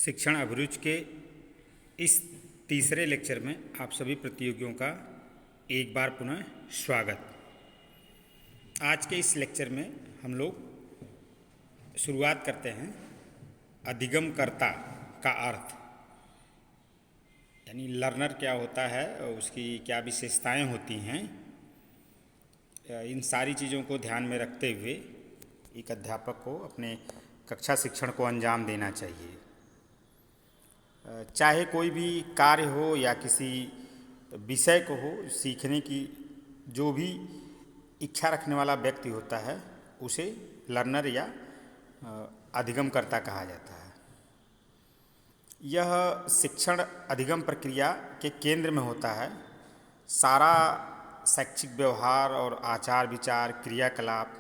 शिक्षण अभिरुचि के इस तीसरे लेक्चर में आप सभी प्रतियोगियों का एक बार पुनः स्वागत। आज के इस लेक्चर में हम लोग शुरुआत करते हैं अधिगमकर्ता का अर्थ, यानी लर्नर क्या होता है और उसकी क्या विशेषताएं होती हैं। इन सारी चीज़ों को ध्यान में रखते हुए एक अध्यापक को अपने कक्षा शिक्षण को अंजाम देना चाहिए। चाहे कोई भी कार्य हो या किसी विषय को हो, सीखने की जो भी इच्छा रखने वाला व्यक्ति होता है उसे लर्नर या अधिगमकर्ता कहा जाता है। यह शिक्षण अधिगम प्रक्रिया के केंद्र में होता है। सारा शैक्षिक व्यवहार और आचार विचार, क्रियाकलाप,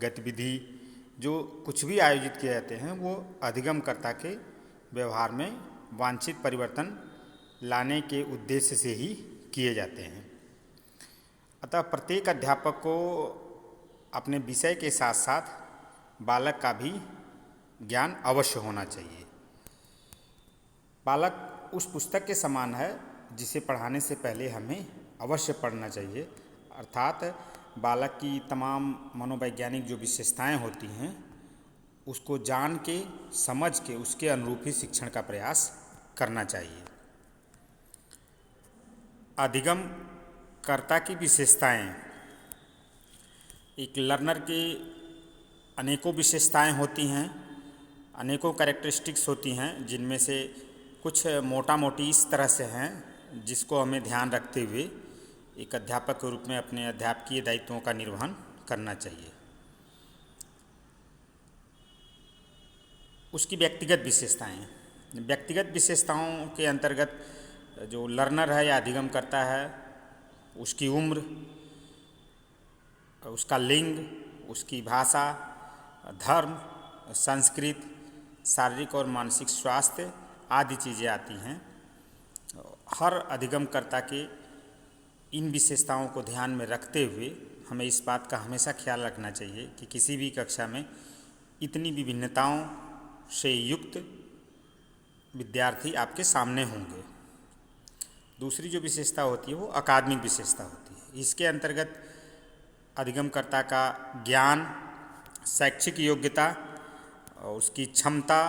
गतिविधि जो कुछ भी आयोजित किए जाते हैं वो अधिगमकर्ता के व्यवहार में वांछित परिवर्तन लाने के उद्देश्य से ही किए जाते हैं। अतः प्रत्येक अध्यापक को अपने विषय के साथ साथ बालक का भी ज्ञान अवश्य होना चाहिए। बालक उस पुस्तक के समान है जिसे पढ़ाने से पहले हमें अवश्य पढ़ना चाहिए। अर्थात बालक की तमाम मनोवैज्ञानिक जो विशेषताएं होती हैं उसको जान के, समझ के उसके अनुरूप ही शिक्षण का प्रयास करना चाहिए। अधिगमकर्ता की विशेषताएं, एक लर्नर के अनेकों विशेषताएं होती हैं, अनेकों कैरेक्टरिस्टिक्स होती हैं, जिनमें से कुछ मोटा मोटी इस तरह से हैं जिसको हमें ध्यान रखते हुए एक अध्यापक के रूप में अपने अध्यापकीय दायित्वों का निर्वहन करना चाहिए। उसकी व्यक्तिगत विशेषताएं, व्यक्तिगत विशेषताओं के अंतर्गत जो लर्नर है या अधिगमकर्ता है उसकी उम्र, उसका लिंग, उसकी भाषा, धर्म, संस्कृति, शारीरिक और मानसिक स्वास्थ्य आदि चीज़ें आती हैं। हर अधिगमकर्ता के इन विशेषताओं को ध्यान में रखते हुए हमें इस बात का हमेशा ख्याल रखना चाहिए कि किसी भी कक्षा में इतनी विभिन्नताओं से युक्त विद्यार्थी आपके सामने होंगे। दूसरी जो विशेषता होती है वो अकादमिक विशेषता होती है। इसके अंतर्गत अधिगमकर्ता का ज्ञान, शैक्षिक योग्यता, उसकी क्षमता,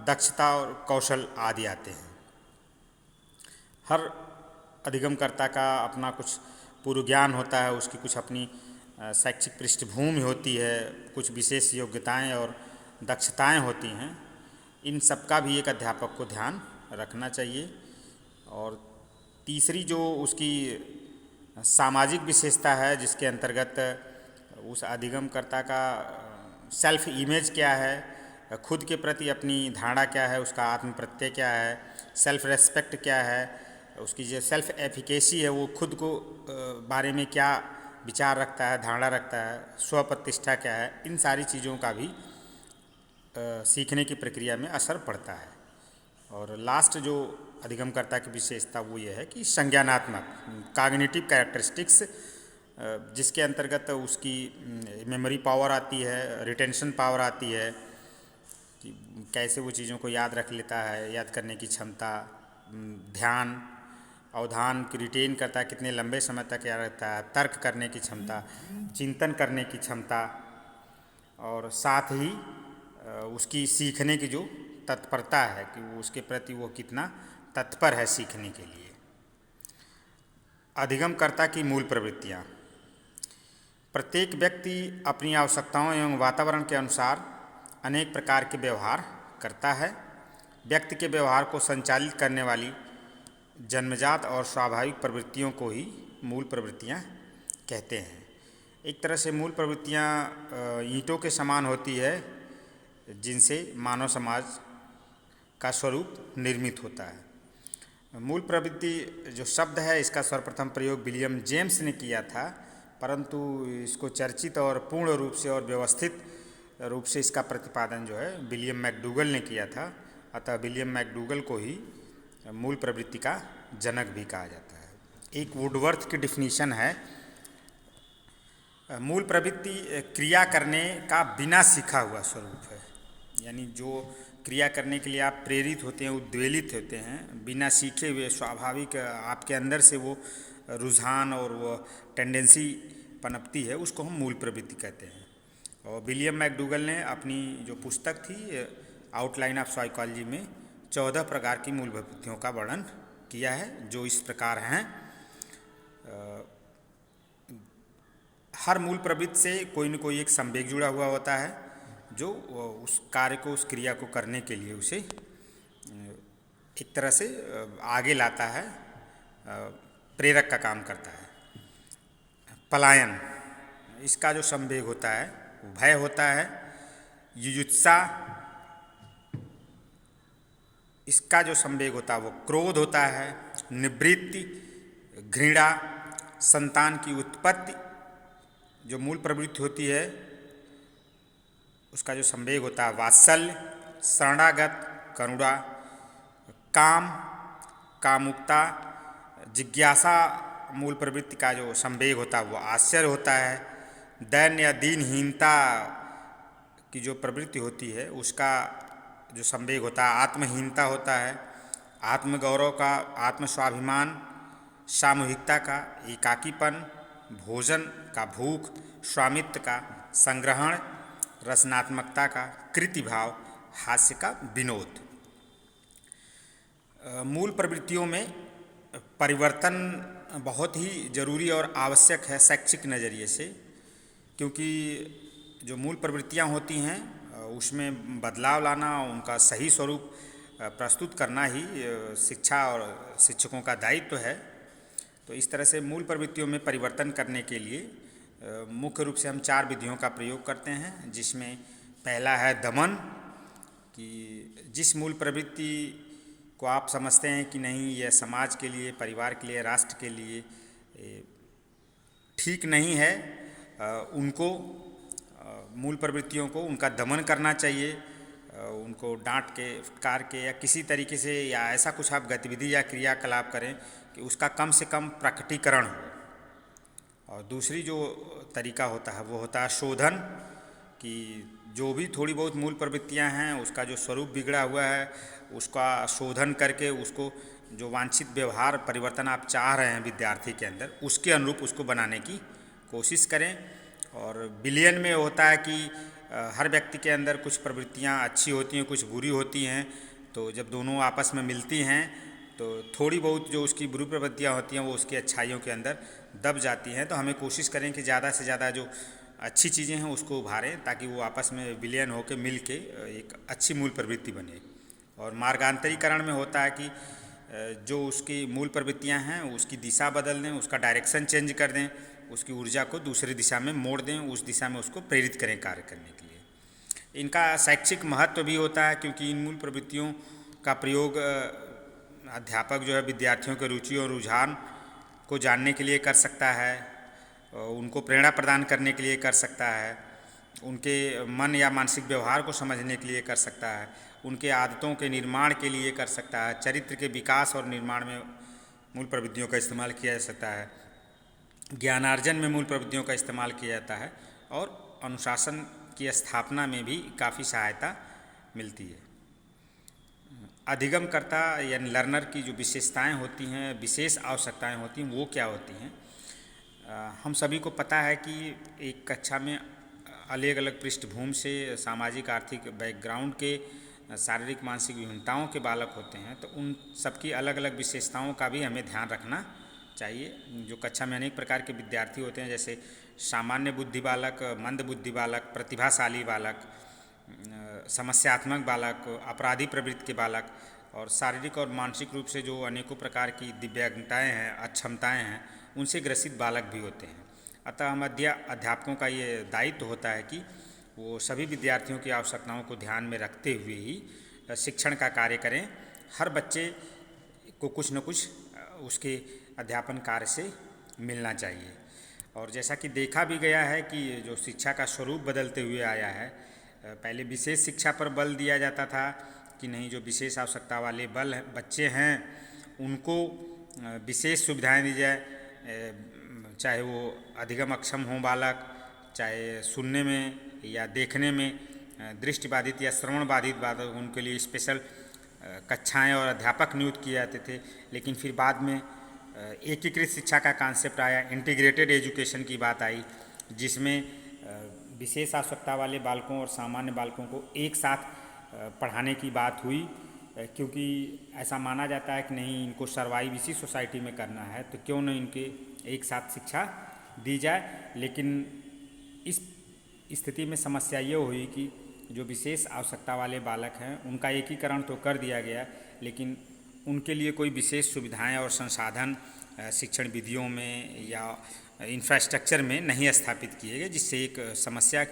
दक्षता और कौशल आदि आते हैं। हर अधिगमकर्ता का अपना कुछ पूर्व ज्ञान होता है, उसकी कुछ अपनी शैक्षिक पृष्ठभूमि होती है, कुछ विशेष योग्यताएं और दक्षताएं होती हैं। इन सब का भी एक अध्यापक को ध्यान रखना चाहिए। और तीसरी जो उसकी सामाजिक विशेषता है जिसके अंतर्गत उस अधिगमकर्ता का सेल्फ इमेज क्या है, खुद के प्रति अपनी धारणा क्या है, उसका आत्म प्रत्यय क्या है, सेल्फ रेस्पेक्ट क्या है, उसकी जो सेल्फ एफिकेसी है वो खुद को बारे में क्या विचार रखता है, धारणा रखता है, स्वप्रतिष्ठा क्या है, इन सारी चीज़ों का भी सीखने की प्रक्रिया में असर पड़ता है। और लास्ट जो अधिगमकर्ता की विशेषता वो ये है कि संज्ञानात्मक, कॉग्निटिव कैरेक्टरिस्टिक्स, जिसके अंतर्गत उसकी मेमोरी पावर आती है, रिटेंशन पावर आती है कि कैसे वो चीज़ों को याद रख लेता है, याद करने की क्षमता, ध्यान, अवधान की रिटेन करता है, कितने लंबे समय तक याद रखता है, तर्क करने की क्षमता, चिंतन करने की क्षमता, और साथ ही उसकी सीखने की जो तत्परता है कि वो उसके प्रति वो कितना तत्पर है सीखने के लिए। अधिगमकर्ता की मूल प्रवृत्तियाँ, प्रत्येक व्यक्ति अपनी आवश्यकताओं एवं वातावरण के अनुसार अनेक प्रकार के व्यवहार करता है। व्यक्ति के व्यवहार को संचालित करने वाली जन्मजात और स्वाभाविक प्रवृत्तियों को ही मूल प्रवृत्तियाँ कहते हैं। एक तरह से मूल प्रवृत्तियाँ ईंटों के समान होती है जिनसे मानव समाज का स्वरूप निर्मित होता है। मूल प्रवृत्ति जो शब्द है इसका सर्वप्रथम प्रयोग विलियम जेम्स ने किया था, परंतु इसको चर्चित और पूर्ण रूप से और व्यवस्थित रूप से इसका प्रतिपादन जो है विलियम मैकडूगल ने किया था। अतः विलियम मैकडूगल को ही मूल प्रवृत्ति का जनक भी कहा जाता है। एक वुडवर्थ की डिफिनीशन है, मूल प्रवृत्ति क्रिया करने का बिना सीखा हुआ स्वरूप है। यानी जो क्रिया करने के लिए आप प्रेरित होते हैं, उद्वेलित होते हैं, बिना सीखे हुए स्वाभाविक आपके अंदर से वो रुझान और वो टेंडेंसी पनपती है, उसको हम मूल प्रवृत्ति कहते हैं। और विलियम मैकडूगल ने अपनी जो पुस्तक थी आउटलाइन ऑफ साइकोलॉजी में 14 प्रकार की मूल प्रवृत्तियों का वर्णन किया है, जो इस प्रकार हैं। हर मूल प्रवृत्ति से कोई न कोई एक संवेग जुड़ा हुआ होता है, जो उस कार्य को, उस क्रिया को करने के लिए उसे एक तरह से आगे लाता है, प्रेरक का काम करता है। पलायन, इसका जो संवेग होता है वो भय होता है। युजुत्सा, इसका जो संवेग होता है वो क्रोध होता है। निवृत्ति, घृणा, संतान की उत्पत्ति, जो मूल प्रवृत्ति होती है उसका जो संवेग होता है वात्सल्य। शरणागत, करुणा। काम, कामुकता। जिज्ञासा, मूल प्रवृत्ति का जो संवेग होता है वो आश्चर्य होता है। दैन्य या दीनहीनता की जो प्रवृत्ति होती है उसका जो संवेग होता है आत्महीनता होता है। आत्मगौरव का, आत्मस्वाभिमान, सामूहिकता का, एकाकीपन, भोजन का भूख, स्वामित्व का संग्रहण, रचनात्मकता का, कृतिभाव, हास्य का विनोद। मूल प्रवृत्तियों में परिवर्तन बहुत ही जरूरी और आवश्यक है शैक्षिक नज़रिए से, क्योंकि जो मूल प्रवृत्तियां होती हैं उसमें बदलाव लाना, उनका सही स्वरूप प्रस्तुत करना ही शिक्षा और शिक्षकों का दायित्व है। तो इस तरह से मूल प्रवृत्तियों में परिवर्तन करने के लिए मुख्य रूप से हम 4 विधियों का प्रयोग करते हैं, जिसमें पहला है दमन, कि जिस मूल प्रवृत्ति को आप समझते हैं कि नहीं यह समाज के लिए, परिवार के लिए, राष्ट्र के लिए ठीक नहीं है, उनको मूल प्रवृत्तियों को उनका दमन करना चाहिए। उनको डांट के, फटकार के या किसी तरीके से, या ऐसा कुछ आप गतिविधि या क्रियाकलाप करें कि उसका कम से कम प्रकटीकरण हो। और दूसरी जो तरीका होता है वो होता है शोधन, कि जो भी थोड़ी बहुत मूल प्रवृत्तियां हैं उसका जो स्वरूप बिगड़ा हुआ है उसका शोधन करके उसको जो वांछित व्यवहार परिवर्तन आप चाह रहे हैं विद्यार्थी के अंदर, उसके अनुरूप उसको बनाने की कोशिश करें। और विलियन में होता है कि हर व्यक्ति के अंदर कुछ प्रवृत्तियां अच्छी होती हैं, कुछ बुरी होती हैं। तो जब दोनों आपस में मिलती हैं तो थोड़ी बहुत जो उसकी बुरी प्रवृत्तियां होती हैं वो उसकी अच्छाइयों के अंदर दब जाती हैं। तो हमें कोशिश करें कि ज़्यादा से ज़्यादा जो अच्छी चीज़ें हैं उसको उभारें, ताकि वो आपस में विलयन होकर मिल के एक अच्छी मूल प्रवृत्ति बने। और मार्गांतरीकरण में होता है कि जो उसकी मूल प्रवृत्तियां हैं उसकी दिशा बदल दें, उसका डायरेक्शन चेंज कर दें, उसकी ऊर्जा को दूसरी दिशा में मोड़ दें, उस दिशा में उसको प्रेरित करें कार्य करने के लिए। इनका शैक्षिक महत्व भी होता है, क्योंकि इन मूल प्रवृत्तियों का प्रयोग अध्यापक जो है विद्यार्थियों के रुचि और रुझान को जानने के लिए कर सकता है, उनको प्रेरणा प्रदान करने के लिए कर सकता है, उनके मन या मानसिक व्यवहार को समझने के लिए कर सकता है, उनके आदतों के निर्माण के लिए कर सकता है, चरित्र के विकास और निर्माण में मूल प्रवृत्तियों का इस्तेमाल किया जा सकता है, ज्ञानार्जन में मूल प्रवृत्तियों का इस्तेमाल किया जाता है, और अनुशासन की स्थापना में भी काफ़ी सहायता मिलती है। अधिगमकर्ता यानी लर्नर की जो विशेषताएं होती हैं, विशेष आवश्यकताएं होती हैं, वो क्या होती हैं? हम सभी को पता है कि एक कक्षा में अलग अलग पृष्ठभूमि से, सामाजिक आर्थिक बैकग्राउंड के, शारीरिक मानसिक विभिन्नताओं के बालक होते हैं। तो उन सबकी अलग अलग विशेषताओं का भी हमें ध्यान रखना चाहिए। जो कक्षा में अनेक प्रकार के विद्यार्थी होते हैं, जैसे सामान्य बुद्धि बालक, मंद बुद्धि बालक, प्रतिभाशाली बालक, समस्यात्मक बालक, अपराधी प्रवृत्ति के बालक, और शारीरिक और मानसिक रूप से जो अनेकों प्रकार की दिव्यांगताएँ हैं, अक्षमताएँ हैं, उनसे ग्रसित बालक भी होते हैं। अतः हम अध्यापकों का ये दायित्व होता है कि वो सभी विद्यार्थियों की आवश्यकताओं को ध्यान में रखते हुए ही शिक्षण का कार्य करें। हर बच्चे को कुछ न कुछ उसके अध्यापन कार्य से मिलना चाहिए। और जैसा कि देखा भी गया है कि जो शिक्षा का स्वरूप बदलते हुए आया है, पहले विशेष शिक्षा पर बल दिया जाता था कि नहीं, जो विशेष आवश्यकता वाले बच्चे हैं उनको विशेष सुविधाएं दी जाए, चाहे वो अधिगम अक्षम हों बालक, चाहे सुनने में या देखने में दृष्टिबाधित या श्रवण बाधित बालक उनके लिए स्पेशल कक्षाएं और अध्यापक नियुक्त किए जाते थे। लेकिन फिर बाद में एकीकृत शिक्षा का कॉन्सेप्ट आया, इंटीग्रेटेड एजुकेशन की बात आई, जिसमें विशेष आवश्यकता वाले बालकों और सामान्य बालकों को एक साथ पढ़ाने की बात हुई, क्योंकि ऐसा माना जाता है कि नहीं, इनको सर्वाइव इसी सोसाइटी में करना है, तो क्यों न इनके एक साथ शिक्षा दी जाए। लेकिन इस स्थिति में समस्या ये हुई कि जो विशेष आवश्यकता वाले बालक हैं उनका एकीकरण तो कर दिया गया, लेकिन उनके लिए कोई विशेष सुविधाएं और संसाधन शिक्षण विधियों में या इंफ्रास्ट्रक्चर में नहीं स्थापित किए गए, जिससे एक समस्या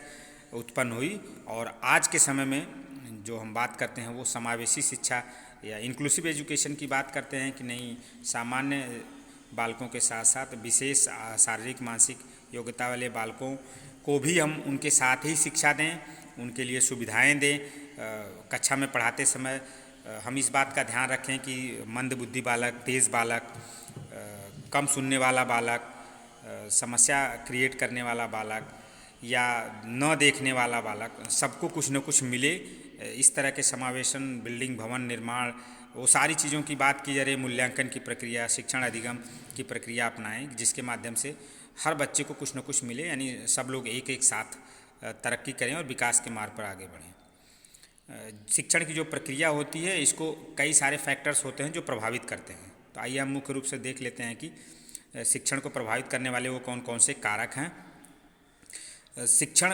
उत्पन्न हुई। और आज के समय में जो हम बात करते हैं वो समावेशी शिक्षा या इंक्लूसिव एजुकेशन की बात करते हैं कि नहीं, सामान्य बालकों के साथ साथ विशेष शारीरिक मानसिक योग्यता वाले बालकों को भी हम उनके साथ ही शिक्षा दें, उनके लिए सुविधाएं दें। कक्षा में पढ़ाते समय हम इस बात का ध्यान रखें कि मंदबुद्धि बालक, तेज़ बालक, कम सुनने वाला बालक, समस्या क्रिएट करने वाला बालक या न देखने वाला बालक, सबको कुछ न कुछ मिले। इस तरह के समावेशन, बिल्डिंग, भवन निर्माण, वो सारी चीज़ों की बात की जा रही है। मूल्यांकन की प्रक्रिया, शिक्षण अधिगम की प्रक्रिया अपनाएं, जिसके माध्यम से हर बच्चे को कुछ न कुछ मिले, यानी सब लोग एक एक साथ तरक्की करें और विकास के मार्ग पर आगे बढ़ें। शिक्षण की जो प्रक्रिया होती है, इसको कई सारे फैक्टर्स होते हैं जो प्रभावित करते हैं। तो आइए हम मुख्य रूप से देख लेते हैं कि शिक्षण को प्रभावित करने वाले वो कौन कौन से कारक हैं। शिक्षण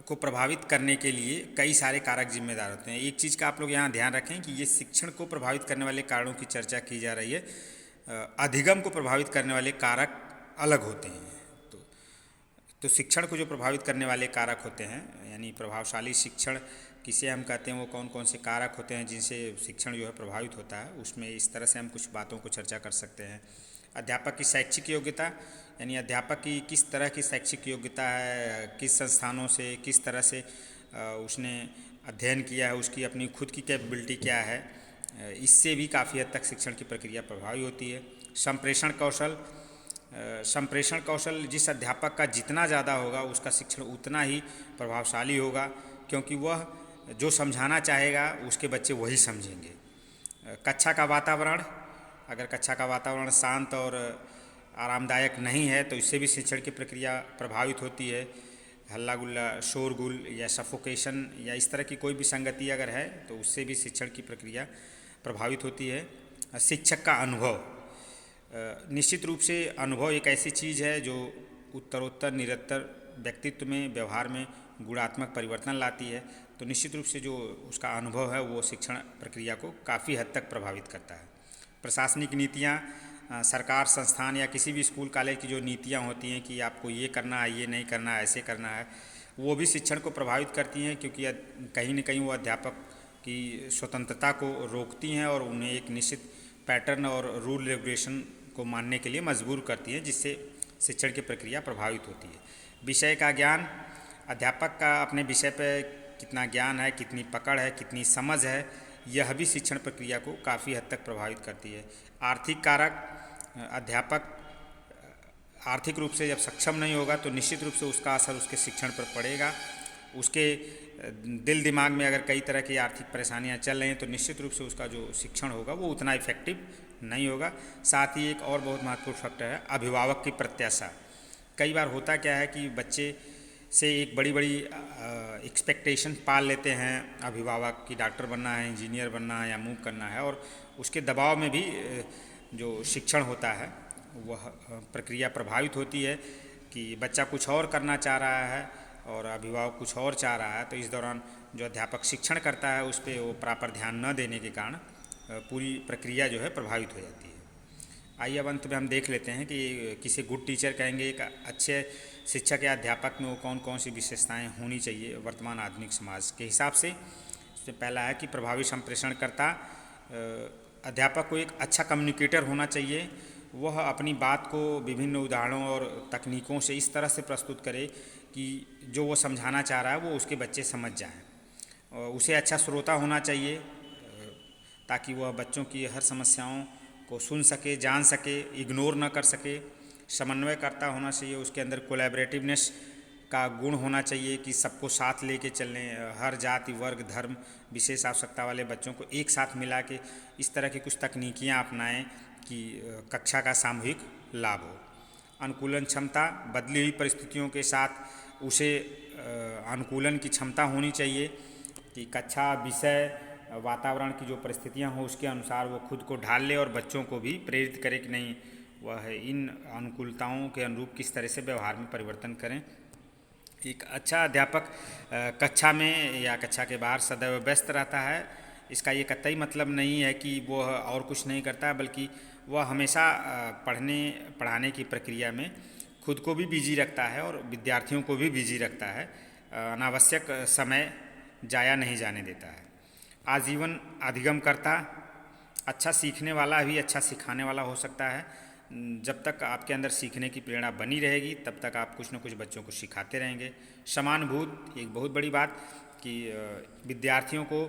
को प्रभावित करने के लिए कई सारे कारक जिम्मेदार होते हैं। एक चीज़ का आप लोग यहाँ ध्यान रखें कि ये शिक्षण को प्रभावित करने वाले कारणों की चर्चा की जा रही है, अधिगम को प्रभावित करने वाले कारक अलग होते हैं। तो शिक्षण को जो प्रभावित करने वाले कारक होते हैं, यानी प्रभावशाली शिक्षण किसे हम कहते हैं, वो कौन कौन से कारक होते हैं जिनसे शिक्षण जो है प्रभावित होता है, उसमें इस तरह से हम कुछ बातों को चर्चा कर सकते हैं। अध्यापक की शैक्षिक योग्यता, यानी अध्यापक की किस तरह की शैक्षिक योग्यता है, किस संस्थानों से, किस तरह से उसने अध्ययन किया है, उसकी अपनी खुद की कैपेबिलिटी क्या है, इससे भी काफ़ी हद तक शिक्षण की प्रक्रिया प्रभावित होती है। संप्रेषण कौशल, संप्रेषण कौशल जिस अध्यापक का जितना ज़्यादा होगा उसका शिक्षण उतना ही प्रभावशाली होगा, क्योंकि वह जो समझाना चाहेगा उसके बच्चे वही समझेंगे। कक्षा का वातावरण, अगर कक्षा का वातावरण शांत और आरामदायक नहीं है तो इससे भी शिक्षण की प्रक्रिया प्रभावित होती है। हल्ला गुल्ला, शोरगुल या सफोकेशन या इस तरह की कोई भी संगति अगर है तो उससे भी शिक्षण की प्रक्रिया प्रभावित होती है। शिक्षक का अनुभव, निश्चित रूप से अनुभव एक ऐसी चीज़ है जो उत्तरोत्तर निरंतर व्यक्तित्व में, व्यवहार में गुणात्मक परिवर्तन लाती है। तो निश्चित रूप से जो उसका अनुभव है वो शिक्षण प्रक्रिया को काफ़ी हद तक प्रभावित करता है। प्रशासनिक नीतियाँ, सरकार, संस्थान या किसी भी स्कूल कॉलेज की जो नीतियाँ होती हैं कि आपको ये करना है, ये नहीं करना है, ऐसे करना है, वो भी शिक्षण को प्रभावित करती हैं, क्योंकि कहीं न कहीं वो अध्यापक की स्वतंत्रता को रोकती हैं और उन्हें एक निश्चित पैटर्न और रूल रेगुलेशन को मानने के लिए मजबूर करती है, जिससे शिक्षण की प्रक्रिया प्रभावित होती है। विषय का ज्ञान, अध्यापक का अपने विषय पर कितना ज्ञान है, कितनी पकड़ है, कितनी समझ है, यह भी शिक्षण प्रक्रिया को काफ़ी हद तक प्रभावित करती है। आर्थिक कारक, अध्यापक आर्थिक रूप से जब सक्षम नहीं होगा तो निश्चित रूप से उसका असर उसके शिक्षण पर पड़ेगा। उसके दिल दिमाग में अगर कई तरह की आर्थिक परेशानियां चल रही हैं तो निश्चित रूप से उसका जो शिक्षण होगा वो उतना इफेक्टिव नहीं होगा। साथ ही एक और बहुत महत्वपूर्ण फैक्टर है अभिभावक की प्रत्याशा। कई बार होता क्या है कि बच्चे से एक बड़ी बड़ी एक्सपेक्टेशन पाल लेते हैं अभिभावक की, डॉक्टर बनना है, इंजीनियर बनना है या मूव करना है, और उसके दबाव में भी जो शिक्षण होता है वह प्रक्रिया प्रभावित होती है कि बच्चा कुछ और करना चाह रहा है और अभिभावक कुछ और चाह रहा है। तो इस दौरान जो अध्यापक शिक्षण करता है उस पर वो प्रॉपर ध्यान न देने के कारण पूरी प्रक्रिया जो है प्रभावित हो जाती है। आइए अब अंत में हम देख लेते हैं कि किसे गुड टीचर कहेंगे, एक अच्छे शिक्षक या अध्यापक में वो कौन कौन सी विशेषताएं होनी चाहिए वर्तमान आधुनिक समाज के हिसाब से। इसमें पहला है कि प्रभावी संप्रेषणकर्ता, अध्यापक को एक अच्छा कम्युनिकेटर होना चाहिए। वह अपनी बात को विभिन्न उदाहरणों और तकनीकों से इस तरह से प्रस्तुत करे कि जो वो समझाना चाह रहा है वो उसके बच्चे समझ जाएं। उसे अच्छा श्रोता होना चाहिए ताकि वह बच्चों की हर समस्याओं को सुन सके, जान सके, इग्नोर न कर सके। समन्वयकर्ता होना चाहिए, उसके अंदर कोलैबोरेटिवनेस का गुण होना चाहिए कि सबको साथ लेके चलने, हर जाति वर्ग धर्म विशेष आवश्यकता वाले बच्चों को एक साथ मिला के इस तरह की कुछ तकनीकियाँ अपनाएं कि कक्षा का सामूहिक लाभ हो। अनुकूलन क्षमता, बदली हुई परिस्थितियों के साथ उसे अनुकूलन की क्षमता होनी चाहिए कि कक्षा, विषय, वातावरण की जो परिस्थितियां हो उसके अनुसार वो खुद को ढाल ले और बच्चों को भी प्रेरित करे कि नहीं वह इन अनुकूलताओं के अनुरूप किस तरह से व्यवहार में परिवर्तन करें। एक अच्छा अध्यापक कक्षा में या कक्षा के बाहर सदैव व्यस्त रहता है। इसका ये कतई मतलब नहीं है कि वो और कुछ नहीं करता, बल्कि वह हमेशा पढ़ाने की प्रक्रिया में खुद को भी बिजी रखता है और विद्यार्थियों को भी बिजी रखता है। अनावश्यक समय जाया नहीं जाने देता है। आजीवन अधिगम करता, अच्छा सीखने वाला भी अच्छा सिखाने वाला हो सकता है। जब तक आपके अंदर सीखने की प्रेरणा बनी रहेगी तब तक आप कुछ न कुछ बच्चों को सिखाते रहेंगे। समानुभूत, एक बहुत बड़ी बात कि विद्यार्थियों को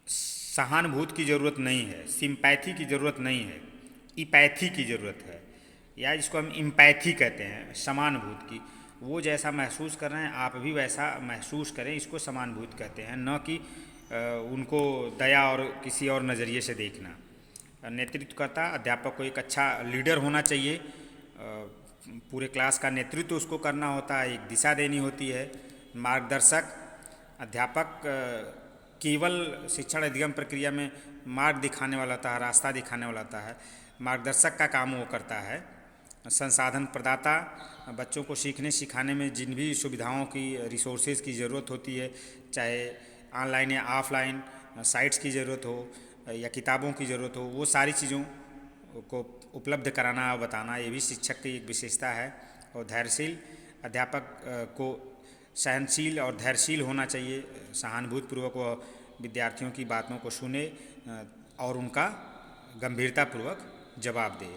सहानुभूति की ज़रूरत नहीं है, सिंपैथी की ज़रूरत नहीं है, इपैथी की ज़रूरत है, या इसको हम इम्पैथी कहते हैं, समानुभूति की। वो जैसा महसूस कर रहे हैं आप भी वैसा महसूस करें, इसको समानुभूति कहते हैं, न कि उनको दया और किसी और नज़रिए से देखना। नेतृत्व करता, अध्यापक को एक अच्छा लीडर होना चाहिए। पूरे क्लास का नेतृत्व उसको करना होता है, एक दिशा देनी होती है। मार्गदर्शक, अध्यापक केवल शिक्षण अधिगम प्रक्रिया में मार्ग दिखाने वाला होता है, रास्ता दिखाने वाला होता है। मार्गदर्शक का काम वो करता है। संसाधन प्रदाता, बच्चों को सीखने सिखाने में जिन भी सुविधाओं की, रिसोर्सेज की ज़रूरत होती है, चाहे ऑनलाइन या ऑफलाइन साइट्स की ज़रूरत हो या किताबों की ज़रूरत हो, वो सारी चीज़ों को उपलब्ध कराना और बताना, ये भी शिक्षक की एक विशेषता है। और धैर्यशील, अध्यापक को सहनशील और धैर्यशील होना चाहिए। सहानुभूतिपूर्वक वह विद्यार्थियों की बातों को सुने और उनका गंभीरतापूर्वक जवाब दे।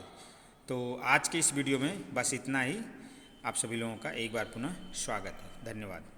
तो आज के इस वीडियो में बस इतना ही। आप सभी लोगों का एक बार पुनः स्वागत है। धन्यवाद।